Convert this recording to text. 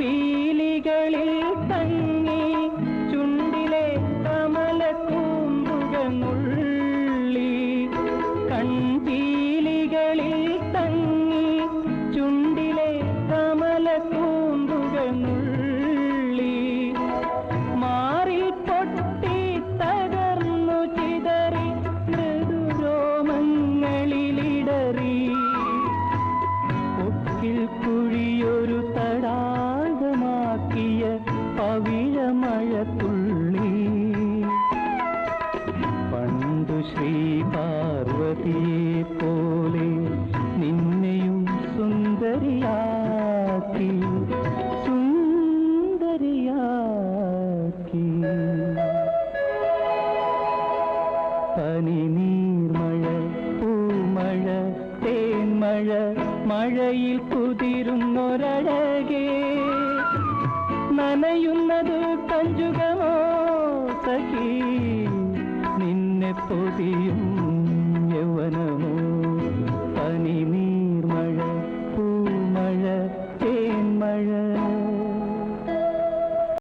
കൺപീലികളിൽ തങ്ങി ചുണ്ടിലെ കമലക്കൂമ്പുകനുള്ളി കൺപീലികളിൽ തങ്ങി ചുണ്ടിലെ കമലക്കൂമ്പുകനുള്ളി മാറിൽ പൊട്ടി തകർന്നു ചിതറി മൃദുരോമങ്ങളിലിടറി കൊക്കിൽ കുഴിയൊരു തടാകമാക്കിയ പവിഴമഴത്തുള്ളി പണ്ടു ശ്രീ പാർവതിയെ പോലെ നിന്നെയും സുന്ദരിയാക്കി സുന്ദരിയാക്കി പനിനീർമഴ പൂമഴ തേന്മഴ മഴയിൽ കുതിരുന്നൊരഴകേ നനയുന്നത് കഞ്ചുക